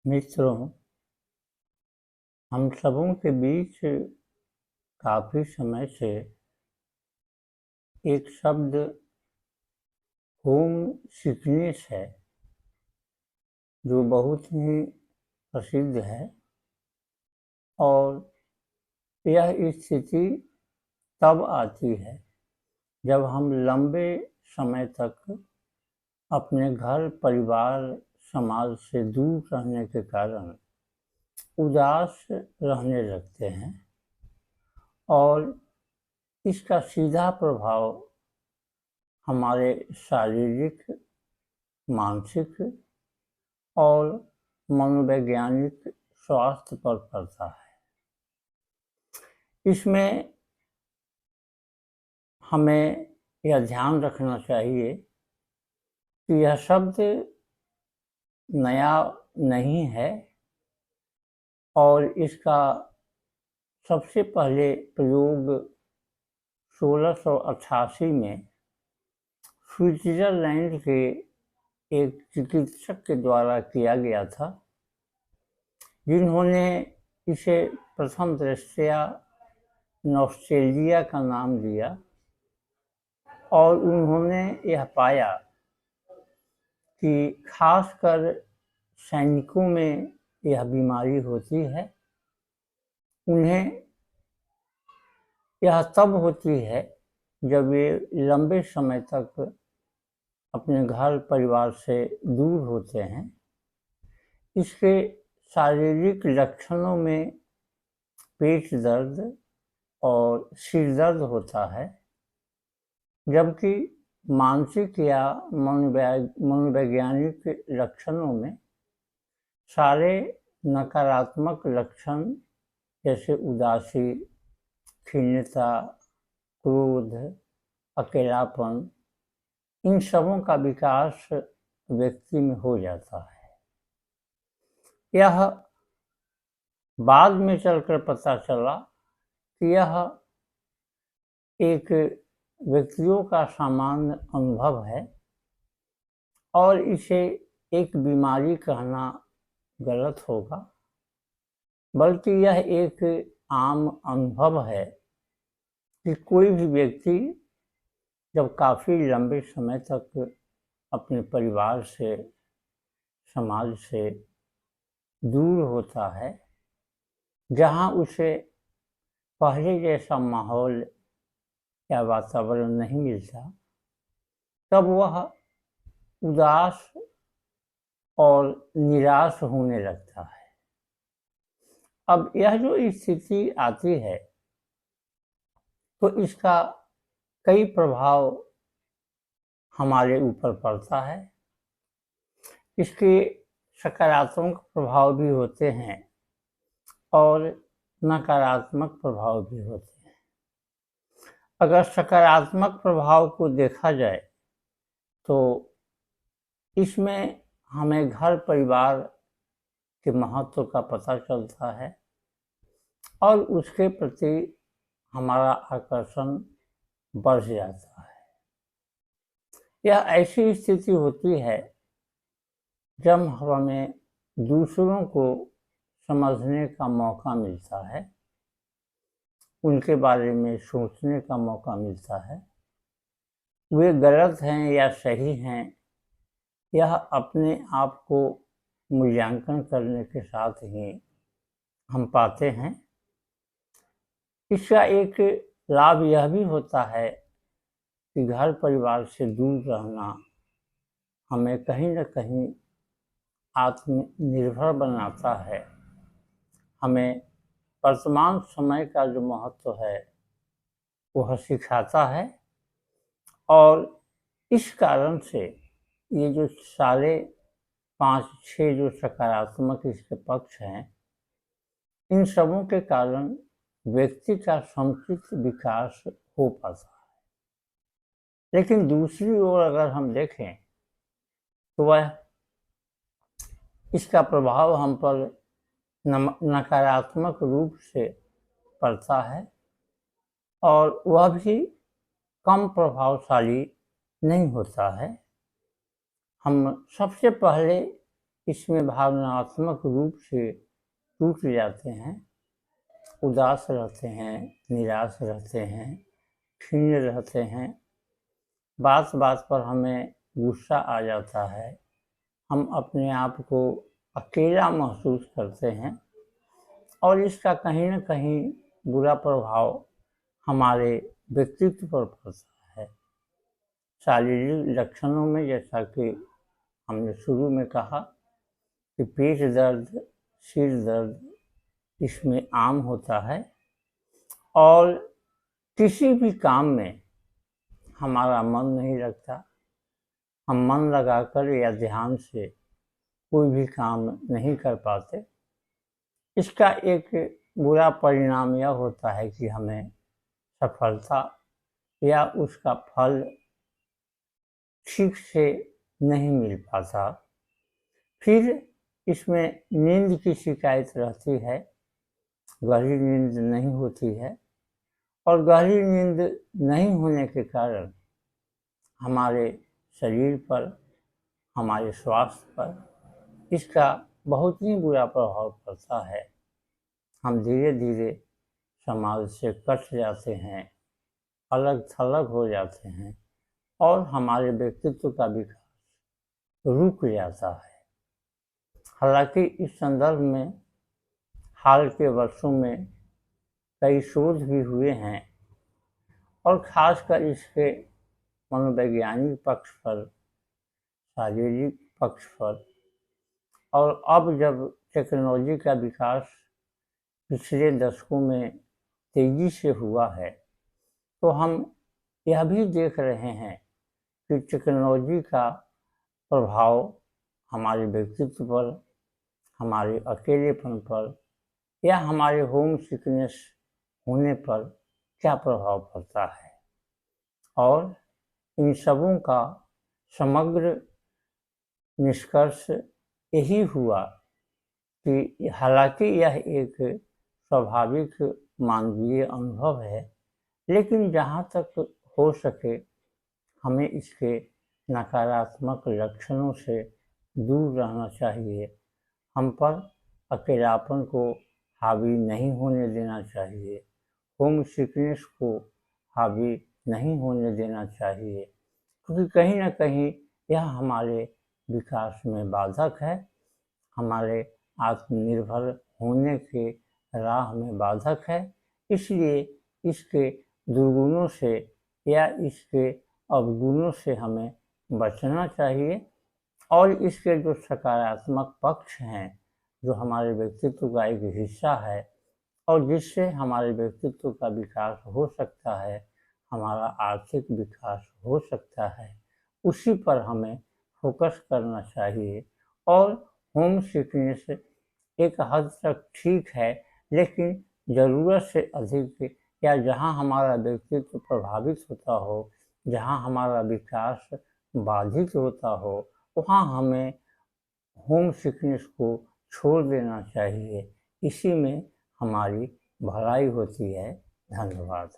मित्रों, हम सबों के बीच काफ़ी समय से एक शब्द होम सिकनेस है, जो बहुत ही प्रसिद्ध है। और यह स्थिति तब आती है जब हम लंबे समय तक अपने घर, परिवार, समाज से दूर रहने के कारण उदास रहने लगते हैं और इसका सीधा प्रभाव हमारे शारीरिक, मानसिक और मनोवैज्ञानिक स्वास्थ्य पर पड़ता है। इसमें हमें यह ध्यान रखना चाहिए कि यह शब्द नया नहीं है और इसका सबसे पहले प्रयोग 1688 में स्विट्ज़रलैंड के एक चिकित्सक के द्वारा किया गया था, जिन्होंने इसे प्रथम दृष्टया नॉस्टैल्जिया का नाम दिया। और उन्होंने यह पाया कि खासकर सैनिकों में यह बीमारी होती है। उन्हें यह तब होती है जब वे लंबे समय तक अपने घर, परिवार से दूर होते हैं। इसके शारीरिक लक्षणों में पेट दर्द और सिर दर्द होता है, जबकि मानसिक या मनोवैज्ञानिक लक्षणों में सारे नकारात्मक लक्षण जैसे उदासी, खिन्नता, क्रोध, अकेलापन, इन सबों का विकास व्यक्ति में हो जाता है। यह बाद में चलकर पता चला कि यह एक व्यक्तियों का सामान्य अनुभव है और इसे एक बीमारी कहना गलत होगा, बल्कि यह एक आम अनुभव है कि कोई भी व्यक्ति जब काफ़ी लंबे समय तक अपने परिवार से, समाज से दूर होता है, जहाँ उसे पहले जैसा माहौल या वातावरण नहीं मिलता, तब वह उदास और निराश होने लगता है। अब यह जो स्थिति आती है, तो इसका कई प्रभाव हमारे ऊपर पड़ता है। इसके सकारात्मक प्रभाव भी होते हैं और नकारात्मक प्रभाव भी होते हैं। अगर सकारात्मक प्रभाव को देखा जाए तो इसमें हमें घर, परिवार के महत्व का पता चलता है और उसके प्रति हमारा आकर्षण बढ़ जाता है। यह ऐसी स्थिति होती है जब हमें दूसरों को समझने का मौका मिलता है, उनके बारे में सोचने का मौका मिलता है। वे गलत हैं या सही हैं, यह अपने आप को मूल्यांकन करने के साथ ही हम पाते हैं। इसका एक लाभ यह भी होता है कि घर, परिवार से दूर रहना हमें कहीं न कहीं आत्मनिर्भर बनाता है। हमें वर्तमान समय का जो महत्व है वह सिखाता है और इस कारण से ये जो सारे 5-6 जो सकारात्मक इसके पक्ष हैं, इन सबों के कारण व्यक्ति का समुचित विकास हो पाता है। लेकिन दूसरी ओर अगर हम देखें तो वह इसका प्रभाव हम पर नकारात्मक रूप से पड़ता है और वह भी कम प्रभावशाली नहीं होता है। हम सबसे पहले इसमें भावनात्मक रूप से टूट जाते हैं, उदास रहते हैं, निराश रहते हैं, खिन्न रहते हैं, बात बात पर हमें गुस्सा आ जाता है, हम अपने आप को अकेला महसूस करते हैं और इसका कहीं न कहीं बुरा प्रभाव हमारे व्यक्तित्व पर पड़ता है। शारीरिक लक्षणों में जैसा कि हमने शुरू में कहा कि पेट दर्द, सिर दर्द इसमें आम होता है और किसी भी काम में हमारा मन नहीं लगता, हम मन लगाकर या ध्यान से कोई भी काम नहीं कर पाते। इसका एक बुरा परिणाम यह होता है कि हमें सफलता या उसका फल ठीक से नहीं मिल पाता। फिर इसमें नींद की शिकायत रहती है, गहरी नींद नहीं होती है और गहरी नींद नहीं होने के कारण हमारे शरीर पर, हमारे स्वास्थ्य पर इसका बहुत ही बुरा प्रभाव पड़ता है। हम धीरे धीरे समाज से कट जाते हैं, अलग थलग हो जाते हैं और हमारे व्यक्तित्व का विकास रुक जाता है। हालांकि इस संदर्भ में हाल के वर्षों में कई शोध भी हुए हैं और खासकर इसके मनोवैज्ञानिक पक्ष पर, शारीरिक पक्ष पर, और अब जब टेक्नोलॉजी का विकास पिछले दशकों में तेजी से हुआ है तो हम यह भी देख रहे हैं कि टेक्नोलॉजी का प्रभाव हमारे व्यक्तित्व पर, हमारे अकेलेपन पर या हमारे होम सिकनेस होने पर क्या प्रभाव पड़ता है। और इन सबों का समग्र निष्कर्ष यही हुआ कि हालांकि यह एक स्वाभाविक मानवीय अनुभव है, लेकिन जहाँ तक हो सके हमें इसके नकारात्मक लक्षणों से दूर रहना चाहिए। हम पर अकेलापन को हावी नहीं होने देना चाहिए, होम सिकनेस को हावी नहीं होने देना चाहिए, क्योंकि कहीं ना कहीं यह हमारे विकास में बाधक है, हमारे आत्मनिर्भर होने के राह में बाधक है। इसलिए इसके दुर्गुणों से या इसके अवगुणों से हमें बचना चाहिए और इसके जो सकारात्मक पक्ष हैं, जो हमारे व्यक्तित्व का एक हिस्सा है और जिससे हमारे व्यक्तित्व का विकास हो सकता है, हमारा आर्थिक विकास हो सकता है, उसी पर हमें फोकस करना चाहिए। और होम सिकनेस एक हद तक ठीक है, लेकिन ज़रूरत से अधिक या जहाँ हमारा व्यक्तित्व प्रभावित होता हो, जहाँ हमारा विकास बाधित होता हो, वहाँ हमें होम सिकनेस को छोड़ देना चाहिए। इसी में हमारी भलाई होती है। धन्यवाद।